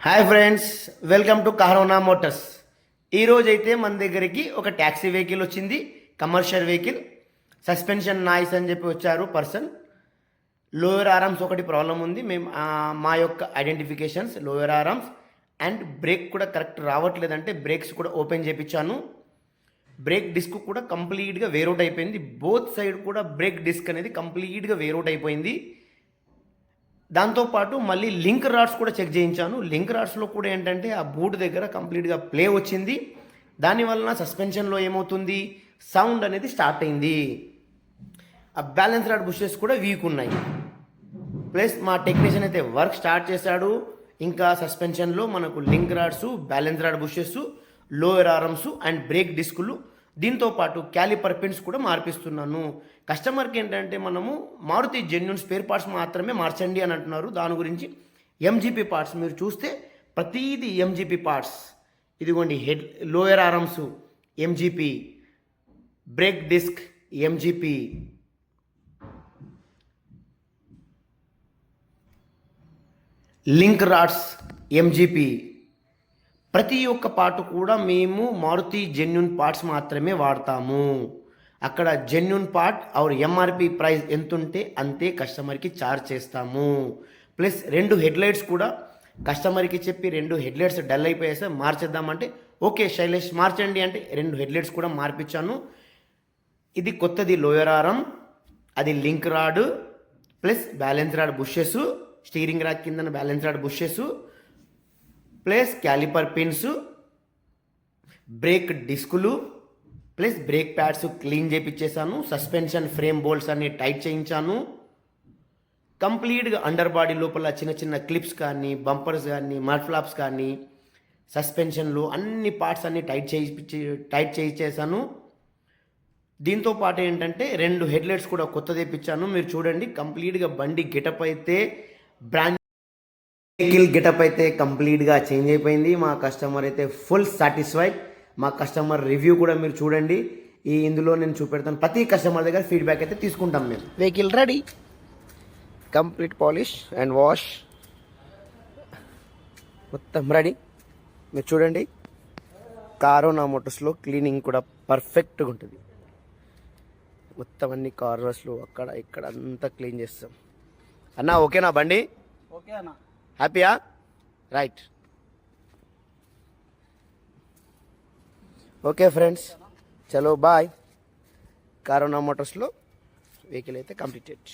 Hi friends, welcome to corona Motors. ఈరోజు అయితే మన దగ్గరికి ఒక ట్యాక్సీ వెహికల్ వచ్చింది, కమర్షియల్ వెహికల్. సస్పెన్షన్ నాయిస్ అని చెప్పి వచ్చారు పర్సన్. లోయర్ ఆర్మ్స్ ఒకటి ప్రాబ్లం ఉంది. మేము మా యొక్క identifications lower arms and break కూడా కరెక్ట్ రావట్లేదంటే బ్రేక్స్ కూడా ఓపెన్ చేయించాను. బ్రేక్ డిస్క్ కూడా కంప్లీట్గా వేరౌట్ అయిపోయింది. బోత్ సైడ్ కూడా బ్రేక్ డిస్క్ అనేది కంప్లీట్గా వేరౌట్ అయిపోయింది. దాంతోపాటు మళ్ళీ లింక్ రాడ్స్ కూడా చెక్ చేయించాను. లింక్ రాడ్స్లో కూడా ఏంటంటే ఆ బూట్ దగ్గర కంప్లీట్గా ప్లే వచ్చింది. దానివలన సస్పెన్షన్లో ఏమవుతుంది, సౌండ్ అనేది స్టార్ట్ అయింది. ఆ బ్యాలెన్స్ రాడ్ బుషెస్ కూడా వీక్ ఉన్నాయి. ప్లస్ మా టెక్నీషియన్ అయితే వర్క్ స్టార్ట్ చేశాడు. ఇంకా సస్పెన్షన్లో మనకు link rods, balance rod bushes, lower arms and brake డిస్కులు, దీంతో పాటు క్యాలిపర్ పిన్స్ కూడా మార్పిస్తున్నాను. కస్టమర్కి ఏంటంటే మనము మారుతి జెన్యూన్ స్పేర్ పార్ట్స్ మాత్రమే మార్చండి అని అంటున్నారు. దాని గురించి ఎంజీపీ పార్ట్స్ మీరు చూస్తే ప్రతిదీ ఎంజీపీ పార్ట్స్. ఇదిగోండి head lower arms MGP, brake disc MGP, link rods MGP, ప్రతి ఒక్క పార్ట్ కూడా మేము మారుతి జెన్యూన్ పార్ట్స్ మాత్రమే వాడతాము. అక్కడ genuine part or MRP price ఎంత ఉంటే అంతే కస్టమర్కి ఛార్జ్ చేస్తాము. ప్లస్ 2 హెడ్లైట్స్ కూడా కస్టమర్కి చెప్పి 2 హెడ్లైట్స్ డల్ అయిపోయేసా మార్చేద్దామంటే ఓకే శైలేష్ మార్చండి అంటే 2 హెడ్లైట్స్ కూడా మార్పించాను. ఇది కొత్తది లోయర్ ఆర్మ్, అది link rod plus balance rod bushes, steering rod కింద balance rod bushes plus caliper pins, brake డిస్కులు ప్లస్ బ్రేక్ ప్యాడ్స్ క్లీన్ చేయించేసాను. సస్పెన్షన్ ఫ్రేమ్ బోల్ట్స్ అన్ని టైట్ చేయించాను. కంప్లీట్గా అండర్ బాడీ లోపల చిన్న చిన్న క్లిప్స్ కానీ, బంపర్స్ కానీ, మడ్ ఫ్లాప్స్ కానీ, సస్పెన్షన్లు అన్ని పార్ట్స్ అన్ని టైట్ చేయించేసాను. దీంతో పాటు ఏంటంటే 2 హెడ్లైట్స్ కూడా కొత్త తెప్పించాను. మీరు చూడండి కంప్లీట్గా బండి గెటప్ అయితే బ్రాండ్ వెహికల్ గెటప్ అయితే కంప్లీట్గా చేంజ్ అయిపోయింది. మా కస్టమర్ అయితే ఫుల్ సాటిస్ఫైడ్. మా కస్టమర్ రివ్యూ కూడా మీరు చూడండి. ఇందులో నేను చూపెడతాను. ప్రతి కస్టమర్ దగ్గర ఫీడ్బ్యాక్ అయితే తీసుకుంటాం మేము. Vehicle ready, complete polish and wash, మొత్తం రెడీ. మీరు చూడండి కరోనా మోటార్స్లో క్లీనింగ్ కూడా పర్ఫెక్ట్గా ఉంటుంది. మొత్తం అన్ని కార్నర్స్లో అక్కడ ఇక్కడ అంతా క్లీన్ చేస్తాం. అన్నా ఓకేనా బండి? ఓకే అన్న. హ్యాపీయా? రైట్. ఓకే ఫ్రెండ్స్, చలో బాయ్. కరోనా మోటార్స్లో వెహికల్ అయితే కంప్లీటెడ్.